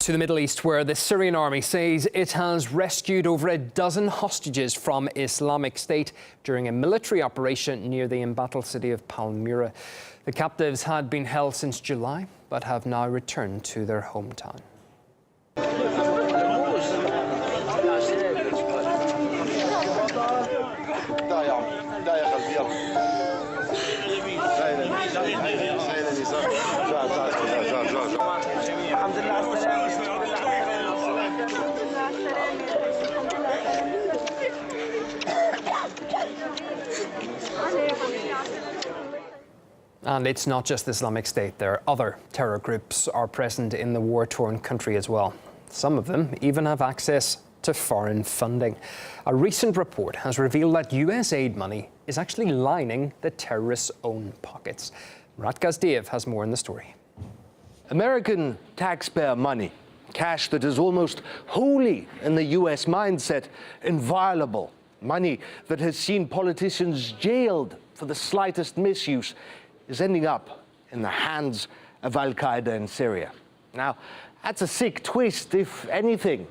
To the Middle East, where the Syrian army says it has rescued over a dozen hostages from Islamic State during a military operation near the embattled city of Palmyra. The captives had been held since July, but have now returned to their hometown. And it's not just the Islamic State. There are other terror groups are present in the war-torn country as well. Some of them even have access to foreign funding. A recent report has revealed that USAID money is actually lining the terrorists' own pockets. Murat Gazdiev has more in the story. American taxpayer money, cash that is almost wholly in the US mindset, inviolable, money that has seen politicians jailed for the slightest misuse, is ending up in the hands of Al-Qaeda in Syria. Now, that's a sick twist, if anything.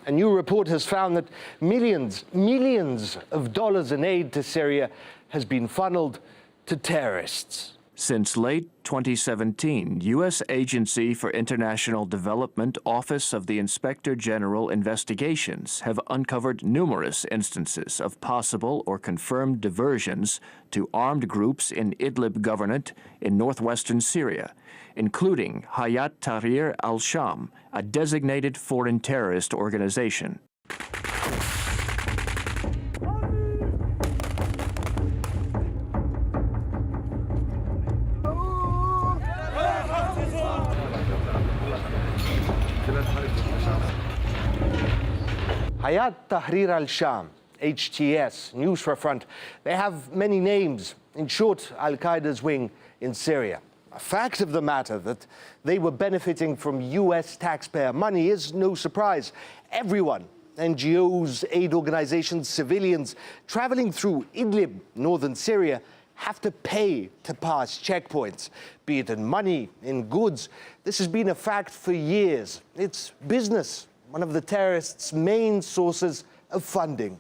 A new report has found that millions of dollars in aid to Syria has been funneled to terrorists. Since late 2017, U.S. Agency for International Development Office of the Inspector General Investigations have uncovered numerous instances of possible or confirmed diversions to armed groups in Idlib Governorate in northwestern Syria, including Hayat Tahrir al-Sham, a designated foreign terrorist organization. Hayat Tahrir al-Sham, HTS, News for Front, they have many names. In short, Al-Qaeda's wing in Syria. A fact of the matter that they were benefiting from US taxpayer money is no surprise. Everyone, NGOs, aid organizations, civilians, traveling through Idlib, northern Syria, have to pay to pass checkpoints, be it in money, in goods. This has been a fact for years. It's business, one of the terrorists' main sources of funding.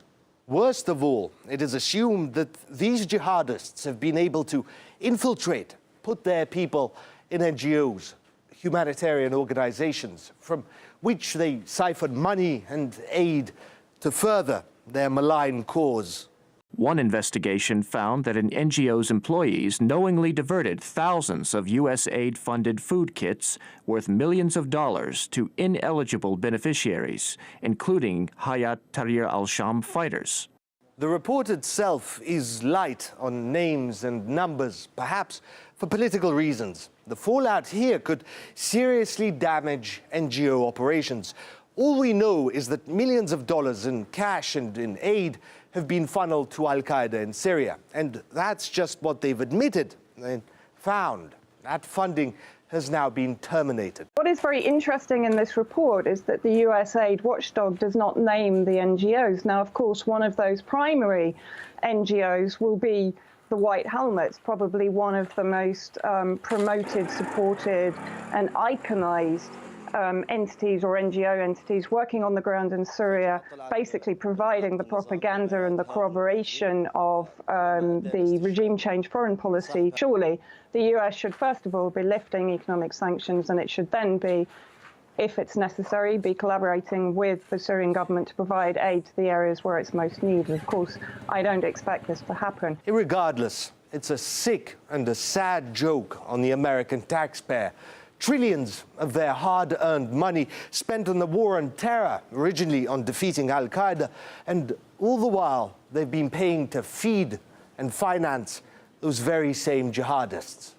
Worst of all, it is assumed that these jihadists have been able to infiltrate, put their people in NGOs, humanitarian organizations, from which they siphon money and aid to further their malign cause. One investigation found that an NGO's employees knowingly diverted thousands of USAID-funded food kits worth millions of dollars to ineligible beneficiaries, including Hayat Tahrir al-Sham fighters. The report itself is light on names and numbers, perhaps for political reasons. The fallout here could seriously damage NGO operations. All we know is that millions of dollars in cash and in aid have been funneled to Al-Qaeda in Syria. And that's just what they've admitted and found. That funding has now been terminated. What is very interesting in this report is that the USAID watchdog does not name the NGOs. Now, of course, one of those primary NGOs will be the White Helmets, probably one of the most promoted, supported, and iconized entities or NGO entities working on the ground in Syria, basically providing the propaganda and the corroboration of the regime change foreign policy. Surely the US should first of all be lifting economic sanctions, and it should then be, if it's necessary, be collaborating with the Syrian government to provide aid to the areas where it's most needed. Of course, I don't expect this to happen. Irregardless, it's a sick and a sad joke on the American taxpayer. Trillions of their hard-earned money spent on the war on terror, originally on defeating Al-Qaeda, and all the while they've been paying to feed and finance those very same jihadists.